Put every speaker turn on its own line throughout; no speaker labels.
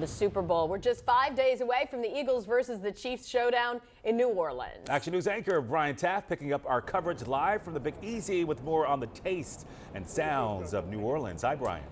the Super Bowl. We're just 5 days away from the Eagles versus the Chiefs showdown in New Orleans.
Action News anchor Brian Taft picking up our coverage live from the Big Easy with more on the taste and sounds of New Orleans. Hi, Brian.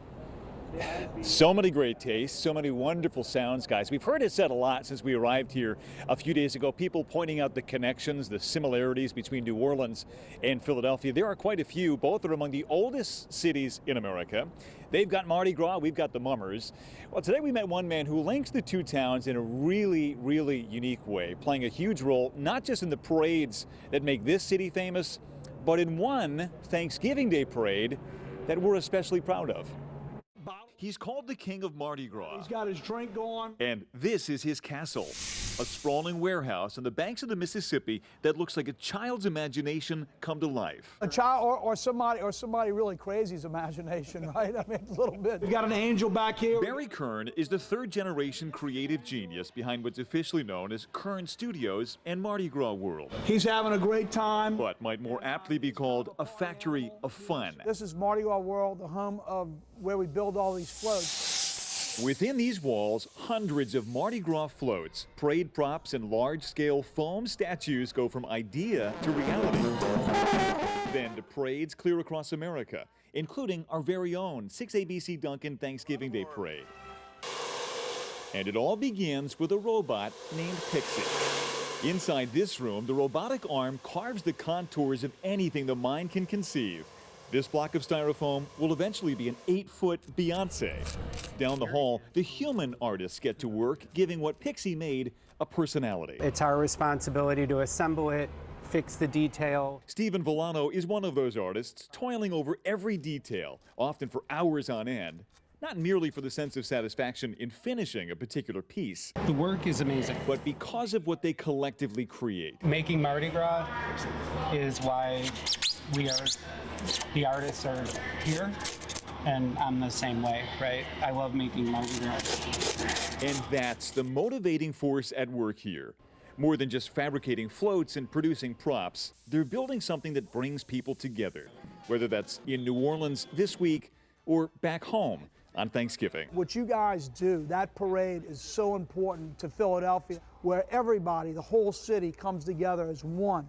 So many great tastes, so many wonderful sounds, guys. We've heard it said a lot since we arrived here a few days ago. People pointing out the connections, the similarities between New Orleans and Philadelphia. There are quite a few. Both are among the oldest cities in America. They've got Mardi Gras, we've got the Mummers. Well, today we met one man who links the two towns in a really, really unique way, playing a huge role, not just in the parades that make this city famous, but in one Thanksgiving Day parade that we're especially proud of. He's called the King of Mardi Gras.
He's got his drink going.
And this is his castle, a sprawling warehouse on the banks of the Mississippi that looks like a child's imagination come to life.
A child or somebody really crazy's imagination, right? I mean, a little bit. We got an angel back here.
Barry Kern is the third-generation creative genius behind what's officially known as Kern Studios and Mardi Gras World.
He's having a great time.
But might more aptly be called a factory of fun.
This is Mardi Gras World, the home of where we build all these floats.
Within these walls, hundreds of Mardi Gras floats, parade props, and large-scale foam statues go from idea to reality. Then to parades clear across America, including our very own 6ABC Duncan Thanksgiving Day Parade. And it all begins with a robot named Pixie. Inside this room, the robotic arm carves the contours of anything the mind can conceive. This block of styrofoam will eventually be an 8-foot Beyonce. Down the hall, the human artists get to work, giving what Pixie made a personality.
It's our responsibility to assemble it, fix the detail.
Stephen Villano is one of those artists, toiling over every detail, often for hours on end. Not merely for the sense of satisfaction in finishing a particular piece.
The work is amazing.
But because of what they collectively create.
Making Mardi Gras is why the artists are here, and I'm the same way, right? I love making Mardi Gras.
And that's the motivating force at work here. More than just fabricating floats and producing props, they're building something that brings people together, whether that's in New Orleans this week or back home on Thanksgiving.
What you guys do, that parade is so important to Philadelphia, where everybody, the whole city comes together as one.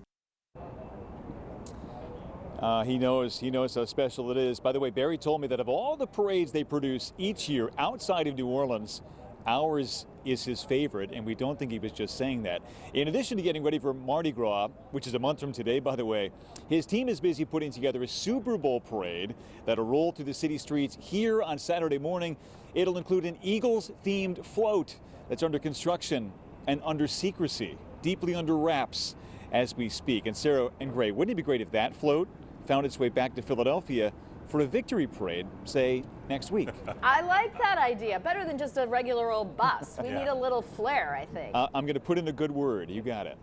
He knows how special it is. By the way, Barry told me that of all the parades they produce each year outside of New Orleans, ours is his favorite, and we don't think he was just saying that. In addition to getting ready for Mardi Gras, which is a month from today, by the way, his team is busy putting together a Super Bowl parade that'll roll through the city streets here on Saturday morning. It'll include an Eagles-themed float that's under construction and under secrecy, deeply under wraps as we speak. And Sarah and Gray, wouldn't it be great if that float found its way back to Philadelphia for a victory parade, say, next week?
I like that idea. Better than just a regular old bus. We need a little flair, I think.
I'm going to put in a good word. You got it.